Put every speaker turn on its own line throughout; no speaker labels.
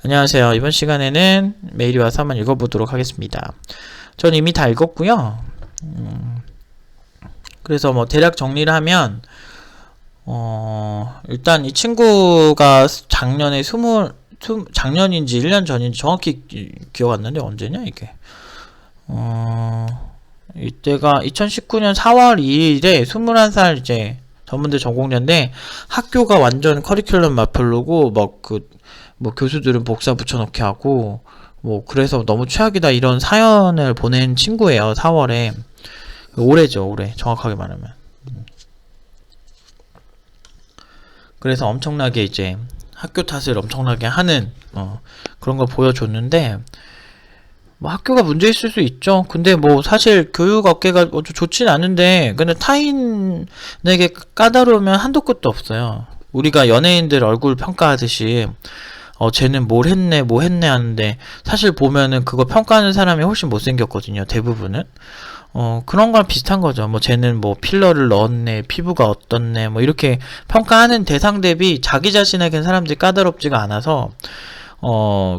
안녕하세요. 이번 시간에는 메일이 와서 한번 읽어보도록 하겠습니다. 전 이미 다 읽었고요. 그래서 뭐 대략 정리를 하면 일단 이 친구가 작년에 작년인지 1년 전인지 정확히 기억 안 나는데 언제냐 이게. 이때가 2019년 4월 2일에 21살 이제 전문대 전공자인데 학교가 완전 커리큘럼 마플로고 뭐 교수들은 복사 붙여넣기 하고 뭐 그래서 너무 최악이다 이런 사연을 보낸 친구예요. 4월에 올해죠. 올해 정확하게 말하면. 그래서 엄청나게 이제 학교 탓을 엄청나게 하는 그런 걸 보여줬는데 뭐 학교가 문제 있을 수 있죠. 근데 뭐 사실 교육 업계가 좋진 않은데 근데 타인에게 까다로우면 한도 끝도 없어요. 우리가 연예인들 얼굴 평가하듯이 쟤는 뭘 했네 뭐 했네 하는데 사실 보면은 그거 평가하는 사람이 훨씬 못생겼거든요. 대부분은. 그런 거랑 비슷한 거죠. 뭐 쟤는 뭐 필러를 넣었네, 피부가 어떻네, 뭐 이렇게 평가하는 대상 대비 자기 자신에겐 사람들이 까다롭지가 않아서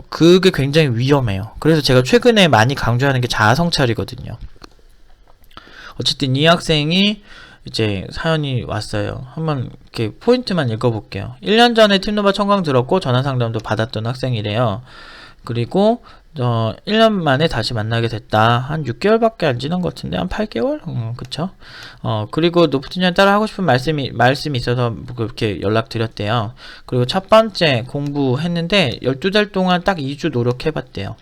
그게 굉장히 위험해요. 그래서 제가 최근에 많이 강조하는 게 자아성찰이거든요. 어쨌든 이 학생이 이제 사연이 왔어요. 한번 이렇게 포인트만 읽어볼게요. 1년 전에 팀노바 청강 들었고 전화상담도 받았던 학생이래요. 그리고 1년 만에 다시 만나게 됐다. 한 6개월밖에 안 지난 것 같은데 한 8개월? 그쵸? 그리고 노프티년 따라 하고 싶은 말씀이 있어서 그렇게 연락드렸대요. 그리고 첫 번째 공부했는데 12달 동안 딱 2주 노력해봤대요.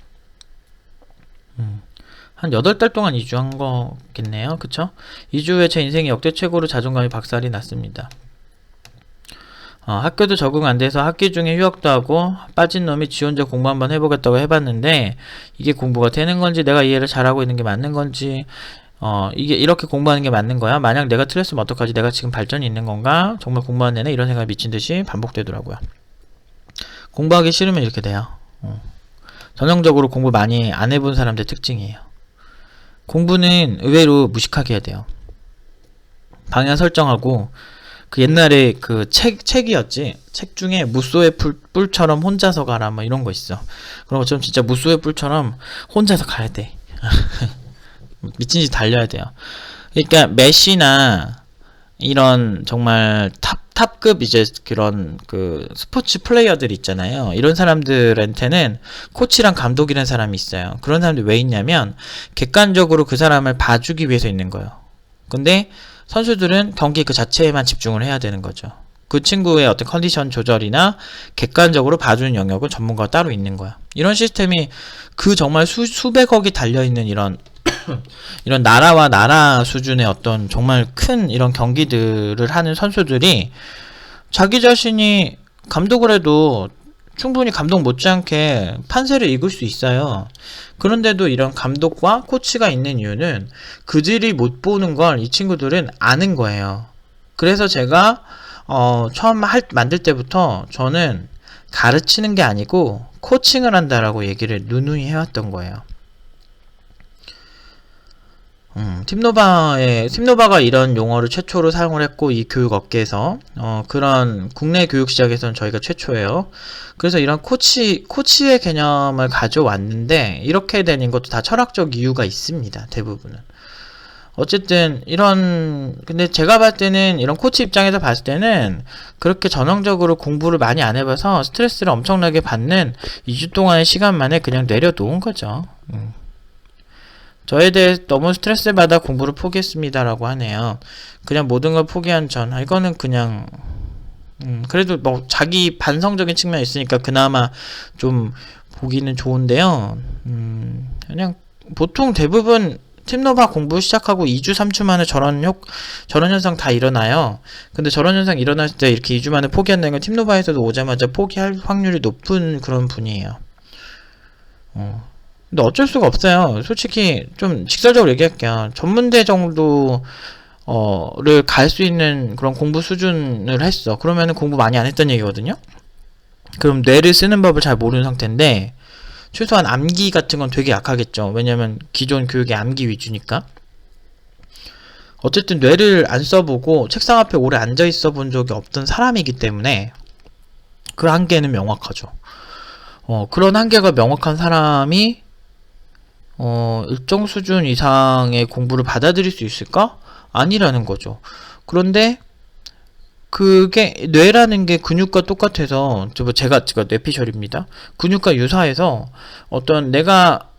한 8달 동안 2주 한 거겠네요. 그쵸? 2주 후에 제 인생이 역대 최고로 자존감이 박살이 났습니다. 학교도 적응 안 돼서 학기 중에 휴학도 하고 빠진 놈이 지 혼자 공부 한번 해보겠다고 해봤는데 이게 공부가 되는 건지 내가 이해를 잘하고 있는 게 맞는 건지 이게 이렇게 공부하는 게 맞는 거야? 만약 내가 틀렸으면 어떡하지? 내가 지금 발전이 있는 건가? 정말 공부하는 내내 이런 생각이 미친듯이 반복되더라고요. 공부하기 싫으면 이렇게 돼요. 전형적으로 공부 많이 안 해본 사람들 특징이에요. 공부는 의외로 무식하게 해야 돼요. 방향 설정하고 그 옛날에 그 책이었지. 책 중에 무쏘의 뿔처럼 혼자서 가라 뭐 이런 거 있어. 그런 것처럼 진짜 무쏘의 뿔처럼 혼자서 가야 돼. 미친 듯이 달려야 돼요. 그러니까 메시나 이런 정말 탑급 이제 그런 그 스포츠 플레이어들 있잖아요. 이런 사람들한테는 코치랑 감독이라는 사람이 있어요. 그런 사람들이 왜 있냐면 객관적으로 그 사람을 봐주기 위해서 있는 거예요. 근데 선수들은 경기 그 자체에만 집중을 해야 되는 거죠. 그 친구의 어떤 컨디션 조절이나 객관적으로 봐주는 영역은 전문가가 따로 있는 거야. 이런 시스템이 그 정말 수백억이 달려있는 이런 이런 나라와 나라 수준의 어떤 정말 큰 이런 경기들을 하는 선수들이 자기 자신이 감독을 해도 충분히 감독 못지않게 판세를 읽을 수 있어요. 그런데도 이런 감독과 코치가 있는 이유는 그들이 못 보는 걸 이 친구들은 아는 거예요. 그래서 제가 처음 만들 때부터 저는 가르치는 게 아니고 코칭을 한다라고 얘기를 누누이 해왔던 거예요. 팀노바가 이런 용어를 최초로 사용을 했고 이 교육 업계에서 그런 국내 교육 시장에서는 저희가 최초예요. 그래서 이런 코치의 개념을 가져왔는데 이렇게 되는 것도 다 철학적 이유가 있습니다. 대부분은. 어쨌든 근데 제가 봤을 때는 이런 코치 입장에서 봤을 때는 그렇게 전형적으로 공부를 많이 안 해봐서 스트레스를 엄청나게 받는 2주 동안의 시간 만에 그냥 내려놓은 거죠. 저에 대해 너무 스트레스 받아 공부를 포기했습니다라고 하네요. 그냥 모든 걸 포기한 전, 이거는 그냥, 그래도 뭐 자기 반성적인 측면이 있으니까 그나마 좀 보기는 좋은데요. 그냥 보통 대부분 팀노바 공부 시작하고 2주, 3주 만에 저런 현상 다 일어나요. 근데 저런 현상 일어날 때 이렇게 2주 만에 포기한다는 건 팀노바에서도 오자마자 포기할 확률이 높은 그런 분이에요. 근데 어쩔 수가 없어요. 솔직히 좀 직설적으로 얘기할게요. 전문대 정도를 갈 수 있는 그런 공부 수준을 했어. 그러면은 공부 많이 안 했던 얘기거든요. 그럼 뇌를 쓰는 법을 잘 모르는 상태인데 최소한 암기 같은 건 되게 약하겠죠. 왜냐면 기존 교육이 암기 위주니까. 어쨌든 뇌를 안 써보고 책상 앞에 오래 앉아있어 본 적이 없던 사람이기 때문에 그 한계는 명확하죠. 그런 한계가 명확한 사람이 일정 수준 이상의 공부를 받아들일 수 있을까? 아니라는 거죠. 그런데 그게 뇌라는 게 근육과 똑같아서 제가 뇌피셜입니다. 근육과 유사해서 어떤 내가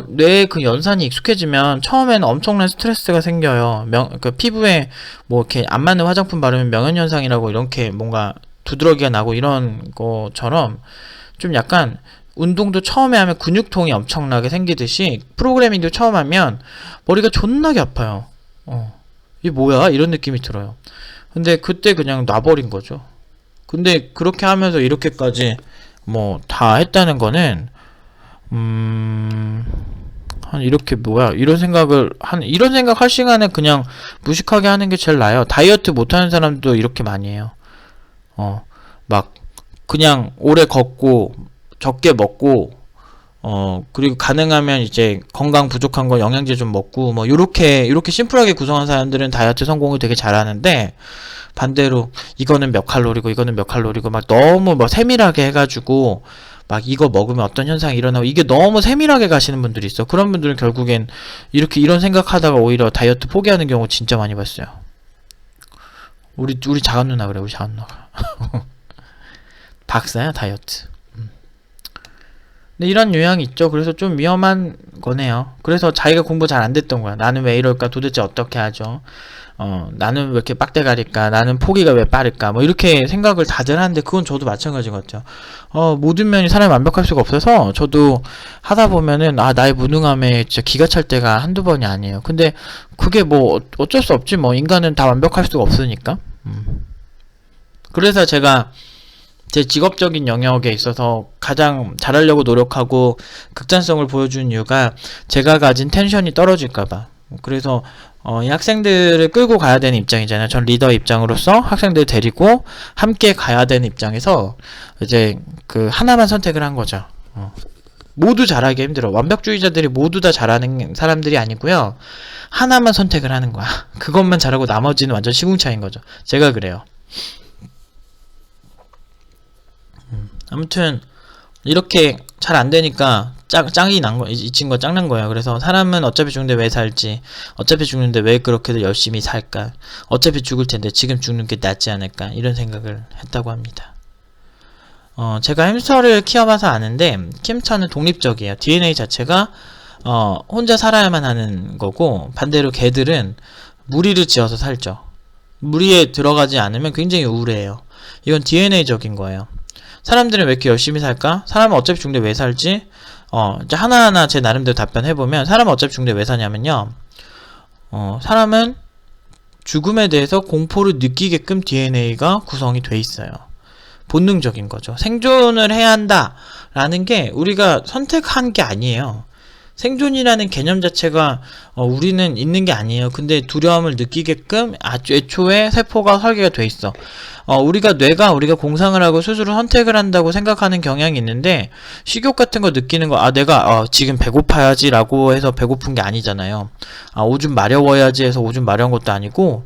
뇌의 그 연산이 익숙해지면 처음에는 엄청난 스트레스가 생겨요. 그 피부에 뭐 이렇게 안 맞는 화장품 바르면 명현현상이라고 이렇게 뭔가 두드러기가 나고 이런 것처럼 좀 약간 운동도 처음에 하면 근육통이 엄청나게 생기듯이 프로그래밍도 처음 하면 머리가 존나게 아파요. 이게 뭐야? 이런 느낌이 들어요. 근데 그때 그냥 놔버린 거죠. 근데 그렇게 하면서 이렇게까지 뭐 다 했다는 거는 이렇게 뭐야 이런 생각 할 시간에 그냥 무식하게 하는 게 제일 나아요. 다이어트 못하는 사람도 이렇게 많이 해요. 막 그냥 오래 걷고 적게 먹고 그리고 가능하면 이제 건강 부족한 거 영양제 좀 먹고 뭐 요렇게 심플하게 구성한 사람들은 다이어트 성공을 되게 잘하는데, 반대로 이거는 몇 칼로리고 이거는 몇 칼로리고 막 너무 뭐 세밀하게 해가지고 막 이거 먹으면 어떤 현상이 일어나고 이게 너무 세밀하게 가시는 분들이 있어. 그런 분들은 결국엔 이런 생각하다가 오히려 다이어트 포기하는 경우 진짜 많이 봤어요. 우리 작은 누나 그래. 우리 작은 누나가 박사야 다이어트. 근데 이런 유형이 있죠. 그래서 좀 위험한 거네요. 그래서 자기가 공부 잘 안 됐던 거야. 나는 왜 이럴까? 도대체 어떻게 하죠? 나는 왜 이렇게 빡대가릴까? 나는 포기가 왜 빠를까? 뭐 이렇게 생각을 다들 하는데 그건 저도 마찬가지인 것 같아요. 모든 면이 사람이 완벽할 수가 없어서 저도 하다 보면은 나의 무능함에 진짜 기가 찰 때가 한두 번이 아니에요. 근데 그게 뭐 어쩔 수 없지 뭐. 인간은 다 완벽할 수가 없으니까. 그래서 제가 제 직업적인 영역에 있어서 가장 잘하려고 노력하고 극단성을 보여주는 이유가 제가 가진 텐션이 떨어질까봐. 그래서 이 학생들을 끌고 가야 되는 입장이잖아요. 전 리더 입장으로서 학생들 데리고 함께 가야 되는 입장에서 이제 그 하나만 선택을 한 거죠. 모두 잘하기 힘들어. 완벽주의자들이 모두 다 잘하는 사람들이 아니고요. 하나만 선택을 하는 거야. 그것만 잘하고 나머지는 완전 시궁차인 거죠. 제가 그래요. 아무튼 이렇게 잘 안되니까 짱이 난 거, 이 친구가 짱난 거예요. 그래서 사람은 어차피 죽는데 왜 살지? 어차피 죽는데 왜 그렇게들 열심히 살까? 어차피 죽을 텐데 지금 죽는 게 낫지 않을까? 이런 생각을 했다고 합니다. 제가 햄스터를 키워봐서 아는데 햄스터는 독립적이에요. DNA 자체가 혼자 살아야만 하는 거고, 반대로 개들은 무리를 지어서 살죠. 무리에 들어가지 않으면 굉장히 우울해요. 이건 DNA적인 거예요. 사람들은 왜 이렇게 열심히 살까? 사람은 어차피 죽는데 왜 살지? 이제 하나하나 제 나름대로 답변해보면, 사람은 어차피 죽는데 왜 사냐면요. 사람은 죽음에 대해서 공포를 느끼게끔 DNA가 구성이 돼 있어요. 본능적인 거죠. 생존을 해야 한다 라는 게 우리가 선택한 게 아니에요. 생존이라는 개념 자체가 우리는 있는 게 아니에요. 근데 두려움을 느끼게끔 애초에 세포가 설계가 돼 있어. 뇌가 우리가 공상을 하고 스스로 선택을 한다고 생각하는 경향이 있는데, 식욕 같은 거 느끼는 거, 내가 지금 배고파야지 라고 해서 배고픈 게 아니잖아요. 오줌 마려워야지 해서 오줌 마려운 것도 아니고,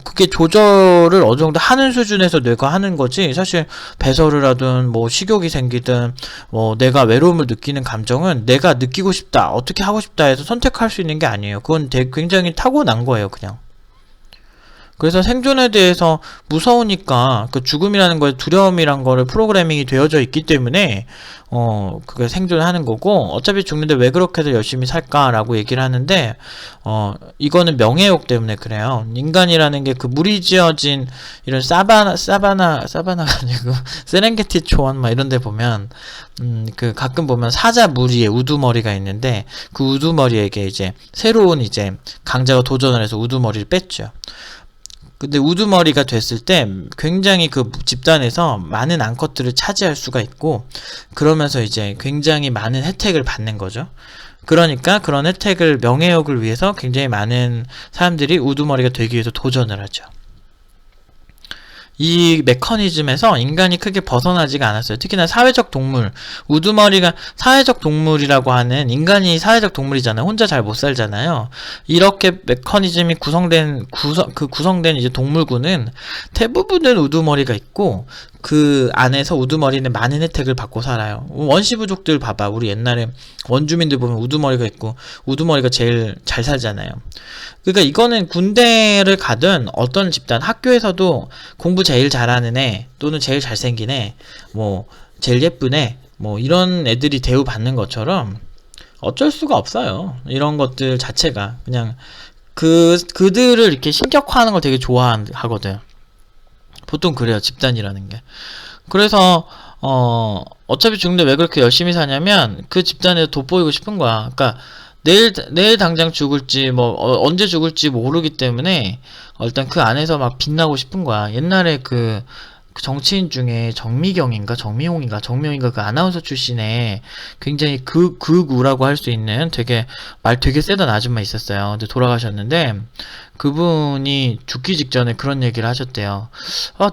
그게 조절을 어느 정도 하는 수준에서 뇌가 하는 거지, 사실 배설을 하든 뭐 식욕이 생기든 내가 외로움을 느끼는 감정은 내가 느끼고 싶다, 어떻게 하고 싶다 해서 선택할 수 있는 게 아니에요. 그건 굉장히 타고난 거예요, 그냥. 그래서 생존에 대해서 무서우니까 그 죽음이라는 거에 두려움이란 거를 프로그래밍이 되어져 있기 때문에 그게 생존하는 거고, 어차피 죽는데 왜 그렇게들 열심히 살까라고 얘기를 하는데, 이거는 명예욕 때문에 그래요. 인간이라는 게 그 무리지어진 이런 사바나가 아니고 세렝게티 초원 막 이런 데 보면 그 가끔 보면 사자 무리에 우두머리가 있는데, 그 우두머리에게 이제 새로운 이제 강자가 도전을 해서 우두머리를 뺐죠. 근데 우두머리가 됐을 때 굉장히 그 집단에서 많은 암컷들을 차지할 수가 있고, 그러면서 이제 굉장히 많은 혜택을 받는 거죠. 그러니까 그런 혜택을, 명예욕을 위해서 굉장히 많은 사람들이 우두머리가 되기 위해서 도전을 하죠. 이 메커니즘에서 인간이 크게 벗어나지가 않았어요. 특히나 사회적 동물, 우두머리가 사회적 동물이라고 하는, 인간이 사회적 동물이잖아요. 혼자 잘 못 살잖아요. 이렇게 메커니즘이 구성된 이제 동물군은 대부분은 우두머리가 있고, 그 안에서 우두머리는 많은 혜택을 받고 살아요. 원시 부족들 봐봐. 우리 옛날에 원주민들 보면 우두머리가 있고 우두머리가 제일 잘 살잖아요. 그러니까 이거는 군대를 가든 어떤 집단, 학교에서도 공부 제일 잘하는 애 또는 제일 잘생긴 애, 뭐 제일 예쁜 애, 뭐 이런 애들이 대우받는 것처럼 어쩔 수가 없어요. 이런 것들 자체가 그냥 그들을 이렇게 신격화하는 걸 되게 좋아하거든. 보통 그래요, 집단이라는 게. 그래서 어차피 죽는데 왜 그렇게 열심히 사냐면 그 집단에서 돋보이고 싶은 거야. 그러니까 내일 당장 죽을지 언제 죽을지 모르기 때문에 일단 그 안에서 막 빛나고 싶은 거야. 옛날에 그 정치인 중에 정미용인가 그 아나운서 출신의 굉장히 극우라고 할 수 있는 말 되게 세던 아줌마 있었어요. 근데 돌아가셨는데 그분이 죽기 직전에 그런 얘기를 하셨대요.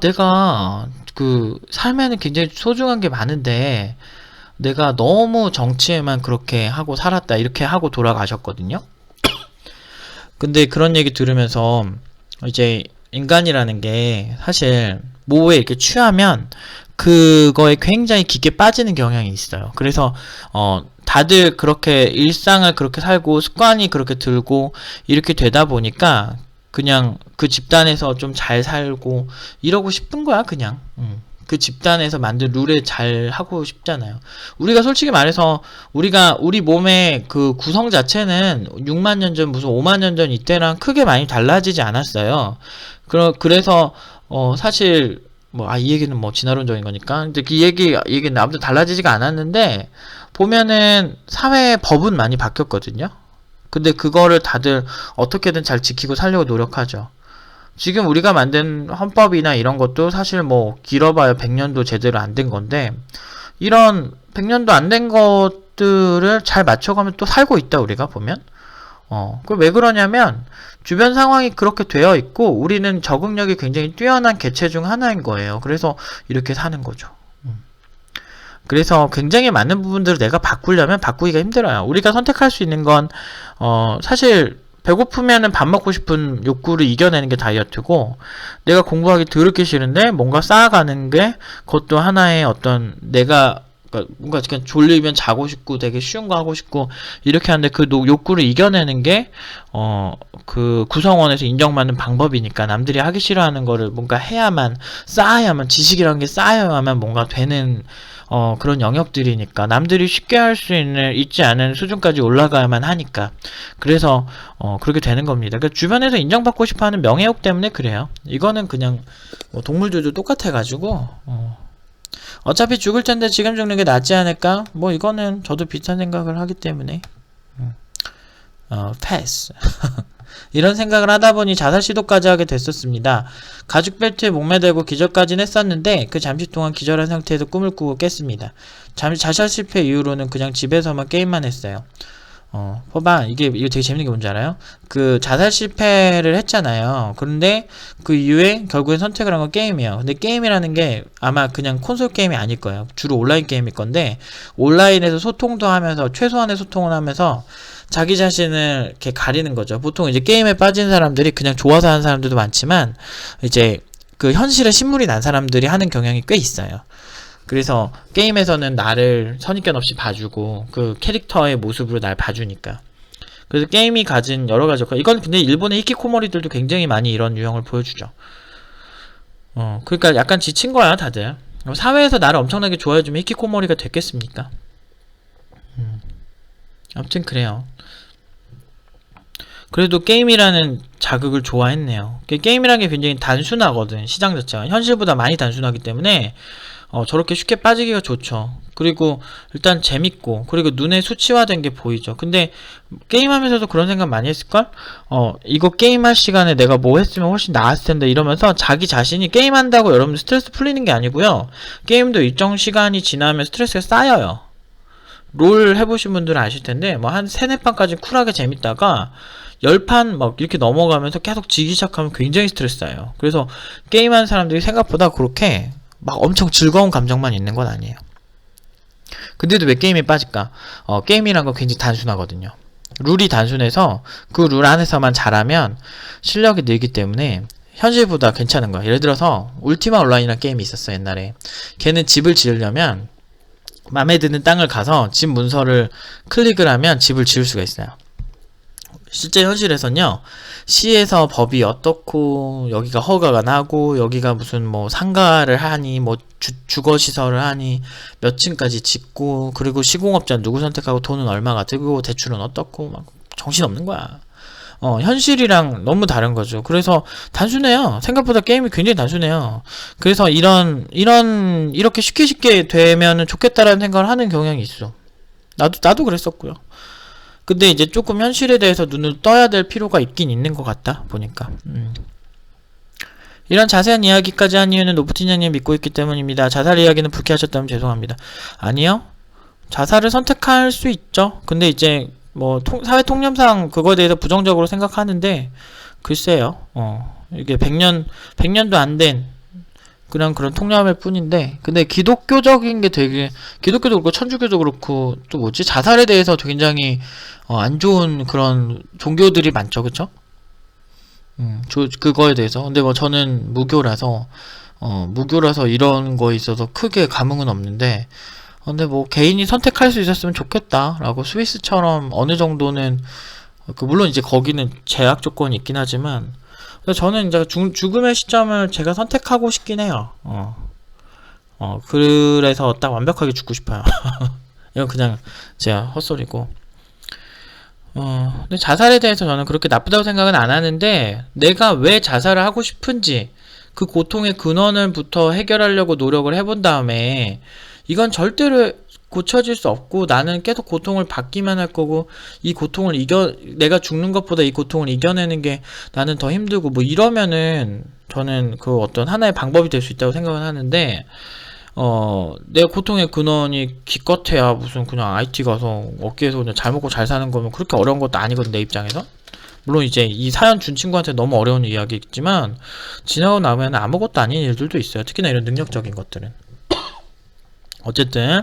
내가 그 삶에는 굉장히 소중한 게 많은데 내가 너무 정치에만 그렇게 하고 살았다, 이렇게 하고 돌아가셨거든요. 근데 그런 얘기 들으면서 이제 인간이라는 게 사실 뭐에 이렇게 취하면 그거에 굉장히 깊게 빠지는 경향이 있어요. 그래서 다들 그렇게 일상을 그렇게 살고 습관이 그렇게 들고 이렇게 되다 보니까 그냥 그 집단에서 좀 잘 살고 이러고 싶은 거야, 그냥. 그 집단에서 만든 룰에 잘 하고 싶잖아요. 우리가 솔직히 말해서 우리 몸의 그 구성 자체는 6만 년 전, 무슨 5만 년 전 이때랑 크게 많이 달라지지 않았어요. 그래서 사실 이 얘기는 진화론적인 거니까. 근데 그 얘기는 아무튼 달라지지가 않았는데 보면은 사회의 법은 많이 바뀌었거든요. 근데 그거를 다들 어떻게든 잘 지키고 살려고 노력하죠. 지금 우리가 만든 헌법이나 이런 것도 사실 길어봐야 100년도 제대로 안 된 건데 이런 100년도 안 된 것들을 잘 맞춰가면 또 살고 있다, 우리가 보면. 그 왜 그러냐면 주변 상황이 그렇게 되어 있고 우리는 적응력이 굉장히 뛰어난 개체 중 하나인 거예요. 그래서 이렇게 사는 거죠. 그래서 굉장히 많은 부분들을 내가 바꾸려면 바꾸기가 힘들어요. 우리가 선택할 수 있는 건 사실 배고프면은 밥 먹고 싶은 욕구를 이겨내는 게 다이어트고, 내가 공부하기 더럽게 싫은데 뭔가 쌓아가는 게 그것도 하나의 어떤 뭔가 그냥 졸리면 자고 싶고 되게 쉬운 거 하고 싶고 이렇게 하는데 그 욕구를 이겨내는 게 그 구성원에서 인정받는 방법이니까, 남들이 하기 싫어하는 거를 뭔가 해야만, 쌓아야만, 지식이라는 게 쌓여야만 뭔가 되는 그런 영역들이니까, 남들이 쉽게 할 수 있지 않은 수준까지 올라가야만 하니까. 그래서 그렇게 되는 겁니다. 그러니까 주변에서 인정받고 싶어하는 명예욕 때문에 그래요. 이거는 그냥 동물들도 똑같아가지고 어차피 죽을 텐데 지금 죽는 게 낫지 않을까? 이거는 저도 비슷한 생각을 하기 때문에 패스. 이런 생각을 하다 보니 자살 시도까지 하게 됐었습니다. 가죽 벨트에 목매달고 기절까지는 했었는데 그 잠시 동안 기절한 상태에서 꿈을 꾸고 깼습니다. 자살 실패 이후로는 그냥 집에서만 게임만 했어요. 봐봐. 이거 되게 재밌는 게 뭔지 알아요? 그 자살 실패를 했잖아요. 그런데 그 이후에 결국엔 선택을 한 건 게임이에요. 근데 게임이라는 게 아마 그냥 콘솔 게임이 아닐 거예요. 주로 온라인 게임일 건데, 온라인에서 소통도 하면서, 최소한의 소통을 하면서 자기 자신을 이렇게 가리는 거죠. 보통 이제 게임에 빠진 사람들이 그냥 좋아서 하는 사람들도 많지만, 이제 그 현실에 신물이 난 사람들이 하는 경향이 꽤 있어요. 그래서 게임에서는 나를 선입견 없이 봐주고 그 캐릭터의 모습으로 날 봐주니까. 그래서 게임이 가진 여러 가지 역할. 이건 근데 일본의 히키코모리들도 굉장히 많이 이런 유형을 보여주죠. 그러니까 약간 지친 거야, 다들. 사회에서 나를 엄청나게 좋아해주면 히키코모리가 됐겠습니까? 아무튼 그래요. 그래도 게임이라는 자극을 좋아했네요. 게임이라는 게 굉장히 단순하거든, 시장 자체가. 현실보다 많이 단순하기 때문에 저렇게 쉽게 빠지기가 좋죠. 그리고 일단 재밌고, 그리고 눈에 수치화된 게 보이죠. 근데 게임하면서도 그런 생각 많이 했을걸? 이거 게임할 시간에 내가 뭐 했으면 훨씬 나았을 텐데 이러면서 자기 자신이 게임한다고 여러분들 스트레스 풀리는 게 아니고요. 게임도 일정 시간이 지나면 스트레스가 쌓여요. 롤 해보신 분들은 아실 텐데 한 3-4판까지 쿨하게 재밌다가 10판 이렇게 넘어가면서 계속 지기 시작하면 굉장히 스트레스 쌓여요. 그래서 게임하는 사람들이 생각보다 그렇게 엄청 즐거운 감정만 있는 건 아니에요. 근데도 왜 게임에 빠질까? 게임이란 건 굉장히 단순하거든요. 룰이 단순해서 그 룰 안에서만 잘하면 실력이 늘기 때문에 현실보다 괜찮은 거야. 예를 들어서 울티마 온라인이라는 게임이 있었어 옛날에. 걔는 집을 지으려면 마음에 드는 땅을 가서 집 문서를 클릭을 하면 집을 지을 수가 있어요. 실제 현실에서는요, 시에서 법이 어떻고, 여기가 허가가 나고, 여기가 무슨 뭐 상가를 하니, 뭐 주거시설을 하니, 몇 층까지 짓고, 그리고 시공업자 누구 선택하고, 돈은 얼마가 들고, 대출은 어떻고, 막 정신없는 거야. 현실이랑 너무 다른 거죠. 그래서 단순해요. 생각보다 게임이 굉장히 단순해요. 그래서 이렇게 쉽게 되면은 좋겠다라는 생각을 하는 경향이 있어. 나도 그랬었고요. 근데 이제 조금 현실에 대해서 눈을 떠야 될 필요가 있긴 있는 것 같다, 보니까. 이런 자세한 이야기까지 한 이유는 노프티냐님 믿고 있기 때문입니다. 자살 이야기는 불쾌하셨다면 죄송합니다. 아니요. 자살을 선택할 수 있죠. 근데 이제 뭐 사회 통념상 그거에 대해서 부정적으로 생각하는데 글쎄요. 이게 100년도 안 된 그런 통념일 뿐인데, 근데 기독교적인 게 되게, 기독교도 그렇고 천주교도 그렇고 또 뭐지, 자살에 대해서 굉장히 안 좋은 그런 종교들이 많죠, 그쵸? 그거에 대해서. 근데 뭐 저는 무교라서 이런 거에 있어서 크게 감흥은 없는데, 근데 뭐 개인이 선택할 수 있었으면 좋겠다라고, 스위스처럼 어느 정도는 물론 이제 거기는 제약 조건이 있긴 하지만, 저는 이제 죽음의 시점을 제가 선택하고 싶긴 해요. 그래서 딱 완벽하게 죽고 싶어요. 이건 그냥 제가 헛소리고. 근데 자살에 대해서 저는 그렇게 나쁘다고 생각은 안 하는데, 내가 왜 자살을 하고 싶은지 그 고통의 근원을부터 해결하려고 노력을 해본 다음에, 이건 절대로 고쳐질 수 없고 나는 계속 고통을 받기만 할 거고, 이 고통을 내가 죽는 것보다 이 고통을 이겨내는 게 나는 더 힘들고, 뭐 이러면은 저는 그 어떤 하나의 방법이 될 수 있다고 생각은 하는데, 내 고통의 근원이 기껏해야 무슨 그냥 IT 가서 어깨에서 그냥 잘 먹고 잘 사는 거면 그렇게 어려운 것도 아니거든, 내 입장에서. 물론 이제 이 사연 준 친구한테 너무 어려운 이야기겠지만, 지나고 나면 아무것도 아닌 일들도 있어요. 특히나 이런 능력적인 것들은. 어쨌든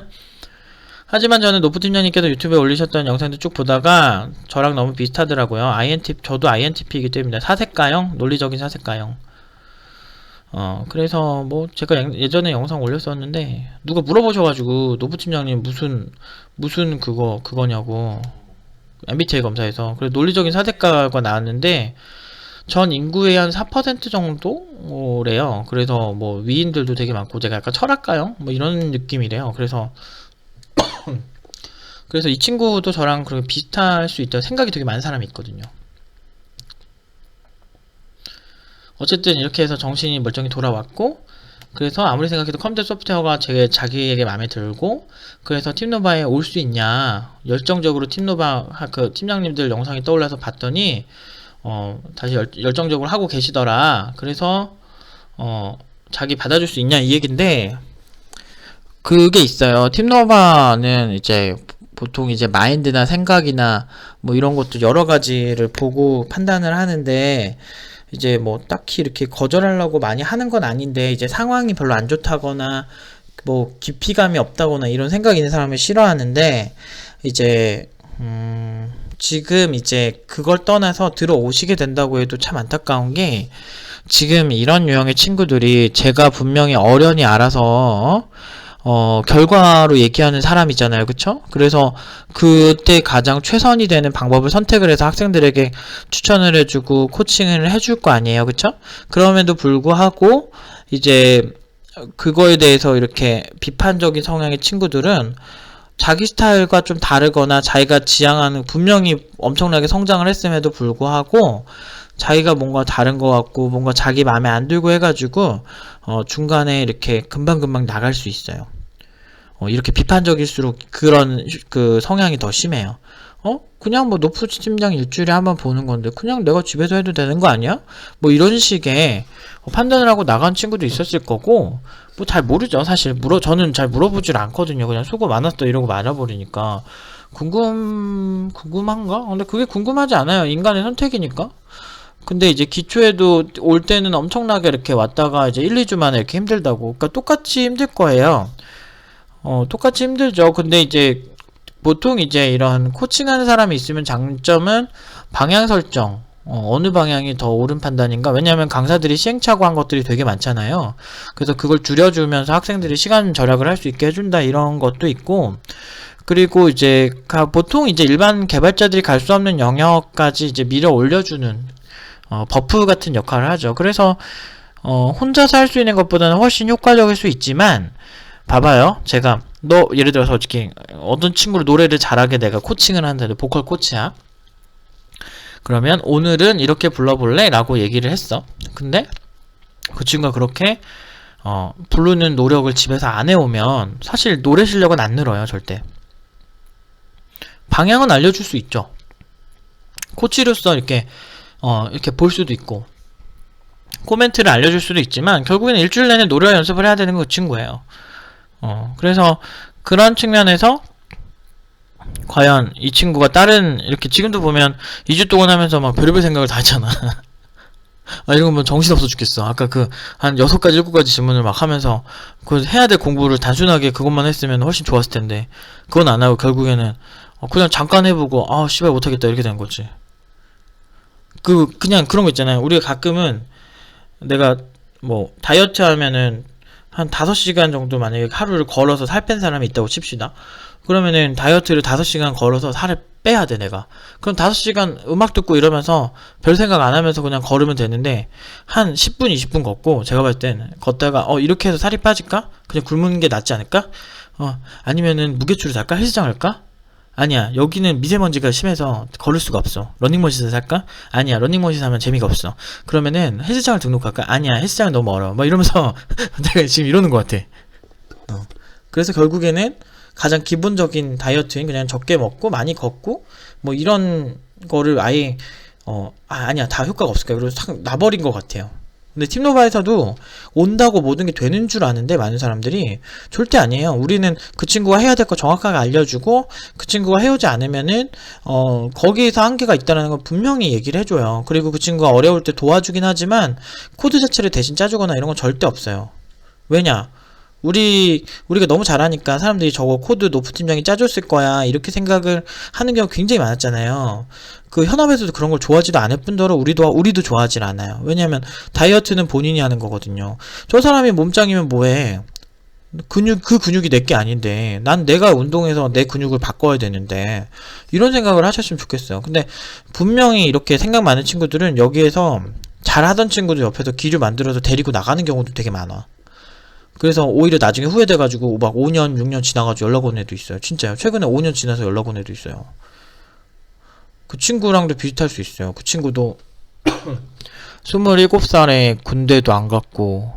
하지만 저는 노프팀장님께서 유튜브에 올리셨던 영상들 쭉 보다가 저랑 너무 비슷하더라고요. 저도 INTP이기 때문에 사색가형, 논리적인 사색가형. 그래서 뭐 제가 예전에 영상 올렸었는데 누가 물어보셔가지고 노프팀장님 무슨 그거냐고, MBTI 검사에서. 그래서 논리적인 사색가가 나왔는데 전 인구의 한 4% 정도래요. 그래서 뭐 위인들도 되게 많고, 제가 약간 철학가형 뭐 이런 느낌이래요. 그래서 이 친구도 저랑 그렇게 비슷할 수 있다고 생각이 되게 많은 사람이 있거든요. 어쨌든 이렇게 해서 정신이 멀쩡히 돌아왔고, 그래서 아무리 생각해도 컴퓨터 소프트웨어가 자기에게 마음에 들고, 그래서 팀노바에 올 수 있냐, 열정적으로 팀노바 그 팀장님들 영상이 떠올라서 봤더니 다시 열정적으로 하고 계시더라. 그래서 자기 받아줄 수 있냐 이 얘긴데, 그게 있어요. 팀노바는 이제 보통 이제 마인드나 생각이나 뭐 이런 것도 여러 가지를 보고 판단을 하는데, 이제 뭐 딱히 이렇게 거절하려고 많이 하는 건 아닌데, 이제 상황이 별로 안 좋다거나 뭐 깊이감이 없다거나 이런 생각이 있는 사람을 싫어하는데, 이제 지금 이제 그걸 떠나서 들어오시게 된다고 해도 참 안타까운 게, 지금 이런 유형의 친구들이 제가 분명히 어련히 알아서 결과로 얘기하는 사람이잖아요, 그쵸? 그래서 그때 가장 최선이 되는 방법을 선택을 해서 학생들에게 추천을 해주고 코칭을 해줄 거 아니에요, 그쵸? 그럼에도 불구하고 이제 그거에 대해서 이렇게 비판적인 성향의 친구들은 자기 스타일과 좀 다르거나 자기가 지향하는, 분명히 엄청나게 성장을 했음에도 불구하고 자기가 뭔가 다른 것 같고 뭔가 자기 마음에 안 들고 해가지고 중간에 이렇게 금방금방 나갈 수 있어요. 이렇게 비판적일수록 그런 그 성향이 더 심해요. 그냥 뭐 노프 팀장 일주일에 한번 보는 건데 그냥 내가 집에서 해도 되는 거 아니야? 뭐 이런 식의 판단을 하고 나간 친구도 있었을 거고, 뭐 잘 모르죠 사실. 저는 잘 물어보질 않거든요. 그냥 수고 많았다 이러고 말아버리니까. 궁금한가? 근데 그게 궁금하지 않아요. 인간의 선택이니까. 근데 이제 기초에도 올 때는 엄청나게 이렇게 왔다가 이제 1, 2주 만에 이렇게 힘들다고. 그러니까 똑같이 힘들 거예요. 똑같이 힘들죠. 근데 이제 보통 이제 이런 코칭하는 사람이 있으면 장점은 방향 설정, 어느 방향이 더 옳은 판단인가? 왜냐하면 강사들이 시행착오한 것들이 되게 많잖아요. 그래서 그걸 줄여주면서 학생들이 시간 절약을 할 수 있게 해준다 이런 것도 있고, 그리고 이제 보통 이제 일반 개발자들이 갈 수 없는 영역까지 이제 밀어 올려주는 버프 같은 역할을 하죠. 그래서 혼자서 할 수 있는 것보다는 훨씬 효과적일 수 있지만, 봐봐요. 제가 너 예를 들어서 어떻게 어떤 친구를 노래를 잘하게 내가 코칭을 한다는데 보컬 코치야. 그러면 오늘은 이렇게 불러볼래? 라고 얘기를 했어. 근데 그 친구가 그렇게 부르는 노력을 집에서 안 해오면 사실 노래 실력은 안 늘어요. 절대. 방향은 알려줄 수 있죠. 코치로서 이렇게 볼 수도 있고 코멘트를 알려줄 수도 있지만 결국에는 일주일 내내 노래 연습을 해야 되는 그 친구예요. 그래서 그런 측면에서 과연 이 친구가 다른 이렇게 지금도 보면 2주 동안 하면서 막 별의별 생각을 다 했잖아. 이건 뭐 정신없어 죽겠어. 아까 한 6가지 7가지 질문을 막 하면서 그 해야 될 공부를 단순하게 그것만 했으면 훨씬 좋았을 텐데 그건 안 하고 결국에는 그냥 잠깐 해보고 씨발 못하겠다 이렇게 된 거지. 그냥 그런 거 있잖아요. 우리가 가끔은 내가 뭐 다이어트 하면은 한 5시간 정도 만약에 하루를 걸어서 살 뺀 사람이 있다고 칩시다. 그러면은 다이어트를 5시간 걸어서 살을 빼야 돼 내가. 그럼 5시간 음악 듣고 이러면서 별 생각 안 하면서 그냥 걸으면 되는데 한 10분 20분 걷고 제가 봤을 땐 걷다가 이렇게 해서 살이 빠질까? 그냥 굶는 게 낫지 않을까? 아니면은 무게추를 살까? 헬스장 할까? 아니야, 여기는 미세먼지가 심해서 걸을 수가 없어. 러닝머신을 살까? 아니야, 러닝머신 하면 재미가 없어. 그러면은 헬스장을 등록할까? 아니야, 헬스장은 너무 어려워. 막 이러면서 내가 지금 이러는 것 같아. 그래서 결국에는 가장 기본적인 다이어트인 그냥 적게 먹고 많이 걷고 뭐 이런 거를 아예 아니야, 다 효과가 없을까? 그래서 싹 놔버린 것 같아요. 근데 팀노바에서도 온다고 모든 게 되는 줄 아는데 많은 사람들이 절대 아니에요. 우리는 그 친구가 해야 될 거 정확하게 알려주고 그 친구가 해오지 않으면은 거기에서 한계가 있다는 걸 분명히 얘기를 해줘요. 그리고 그 친구가 어려울 때 도와주긴 하지만 코드 자체를 대신 짜주거나 이런 건 절대 없어요. 왜냐? 우리가 너무 잘하니까 사람들이 저거 코드 노프 팀장이 짜줬을 거야 이렇게 생각을 하는 경우가 굉장히 많았잖아요. 그 현업에서도 그런 걸 좋아하지도 않을 뿐더러 우리도 좋아하질 않아요. 왜냐면 다이어트는 본인이 하는 거거든요. 저 사람이 몸짱이면 뭐해? 그 근육이 내게 아닌데 난 내가 운동해서 내 근육을 바꿔야 되는데 이런 생각을 하셨으면 좋겠어요. 근데 분명히 이렇게 생각 많은 친구들은 여기에서 잘하던 친구들 옆에서 기류 만들어서 데리고 나가는 경우도 되게 많아. 그래서 오히려 나중에 후회돼가지고 막 5년, 6년 지나가지고 연락 온 애도 있어요. 진짜요. 최근에 5년 지나서 연락 온 애도 있어요. 그 친구랑도 비슷할 수 있어요. 그 친구도 27살에 군대도 안 갔고,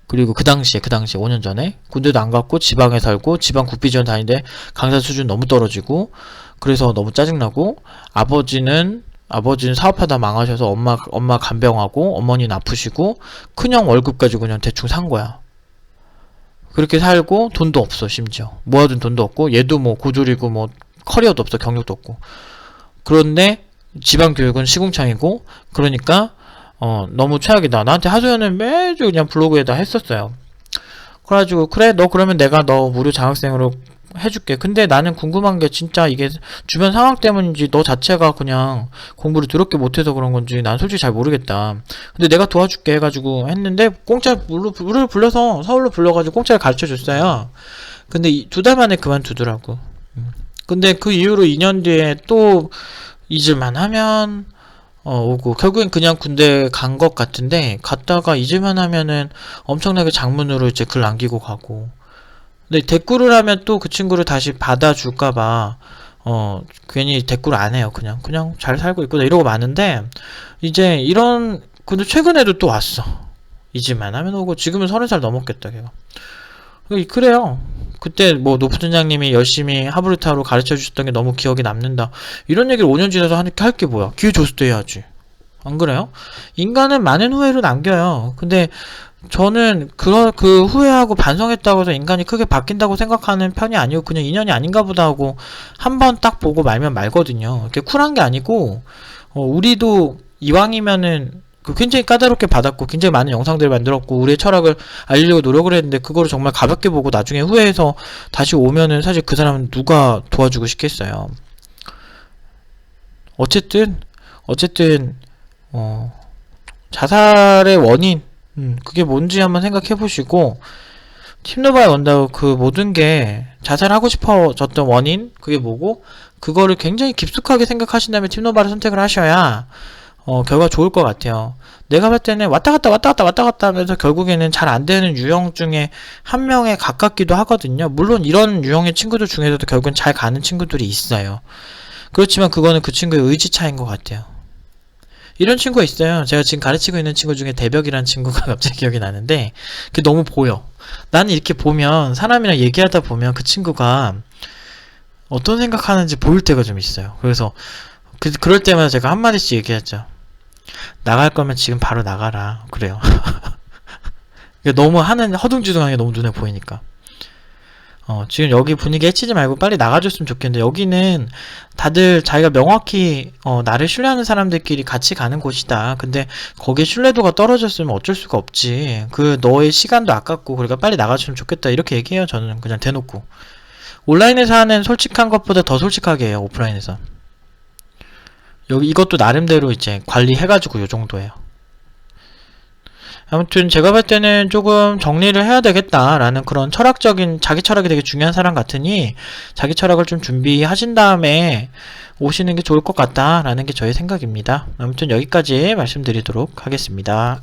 그리고 그 당시에 5년 전에 군대도 안 갔고 지방에 살고 지방 국비지원 다니는데 강사 수준 너무 떨어지고 그래서 너무 짜증나고 아버지는 사업하다 망하셔서 엄마 간병하고 어머니는 아프시고 큰형 월급 가지고 그냥 대충 산 거야. 그렇게 살고 돈도 없어. 심지어 모아둔 돈도 없고 얘도 뭐 고졸이고 뭐 커리어도 없어. 경력도 없고. 그런데 지방 교육은 시궁창이고 그러니까 너무 최악이다. 나한테 하소연을 매주 그냥 블로그에다 했었어요. 그래가지고 그래 너 그러면 내가 너 무료 장학생으로 해줄게. 근데 나는 궁금한 게 진짜 이게 주변 상황 때문인지 너 자체가 그냥 공부를 더럽게 못해서 그런 건지 난 솔직히 잘 모르겠다. 근데 내가 도와줄게 해가지고 했는데 공짜 물을 불러서 서울로 불러가지고 공짜로 가르쳐 줬어요. 근데 2달 만에 그만두더라고. 근데 그 이후로 2년 뒤에 또 잊을만 하면 오고 결국엔 그냥 군대 간 것 같은데 갔다가 잊을만 하면은 엄청나게 장문으로 이제 글 남기고 가고. 근데 댓글을 하면 또 그 친구를 다시 받아줄까봐 괜히 댓글 안 해요. 그냥 잘 살고 있구나 이러고 마는데 이제 근데 최근에도 또 왔어. 잊을만 하면 오고 지금은 30살 넘었겠다 걔가. 그래요. 그때 뭐 노프 팀장님이 열심히 하브르타로 가르쳐 주셨던 게 너무 기억에 남는다 이런 얘기를 5년 지나서 할 게 뭐야. 기회 줬을 때 해야지. 안 그래요? 인간은 많은 후회를 남겨요. 근데 저는 그 후회하고 반성했다고 해서 인간이 크게 바뀐다고 생각하는 편이 아니고 그냥 인연이 아닌가 보다 하고 한 번 딱 보고 말면 말거든요. 이렇게 쿨한 게 아니고 우리도 이왕이면은 굉장히 까다롭게 받았고 굉장히 많은 영상들을 만들었고 우리의 철학을 알리려고 노력을 했는데 그거를 정말 가볍게 보고 나중에 후회해서 다시 오면은 사실 그 사람은 누가 도와주고 싶겠어요. 어쨌든 어쨌든 자살의 원인, 그게 뭔지 한번 생각해 보시고, 팀노바에 온다고 그 모든 게 자살하고 싶어졌던 원인, 그게 뭐고, 그거를 굉장히 깊숙하게 생각하신 다음에 팀노바를 선택을 하셔야 결과 좋을 것 같아요. 내가 볼 때는 왔다 갔다 하면서 결국에는 잘 안 되는 유형 중에 한 명에 가깝기도 하거든요. 물론 이런 유형의 친구들 중에서도 결국은 잘 가는 친구들이 있어요. 그렇지만 그거는 그 친구의 의지 차이인 것 같아요. 이런 친구가 있어요. 제가 지금 가르치고 있는 친구 중에 대벽이라는 친구가 갑자기 기억이 나는데, 그게 너무 보여. 나는 이렇게 보면, 사람이랑 얘기하다 보면 그 친구가 어떤 생각하는지 보일 때가 좀 있어요. 그래서 그럴 때마다 제가 한마디씩 얘기하죠. 나갈 거면 지금 바로 나가라. 그래요. 너무 하는 허둥지둥하는 게 너무 눈에 보이니까. 지금 여기 분위기 해치지 말고 빨리 나가줬으면 좋겠는데, 여기는 다들 자기가 명확히 나를 신뢰하는 사람들끼리 같이 가는 곳이다. 근데 거기에 신뢰도가 떨어졌으면 어쩔 수가 없지. 너의 시간도 아깝고, 그러니까 빨리 나가줬으면 좋겠다. 이렇게 얘기해요. 저는 그냥 대놓고. 온라인에서 하는 솔직한 것보다 더 솔직하게 해요. 오프라인에서. 여기 이것도 나름대로 이제 관리해가지고 요 정도예요. 아무튼 제가 볼 때는 조금 정리를 해야 되겠다라는 그런 철학적인, 자기 철학이 되게 중요한 사람 같으니 자기 철학을 좀 준비하신 다음에 오시는 게 좋을 것 같다라는 게 저의 생각입니다. 아무튼 여기까지 말씀드리도록 하겠습니다.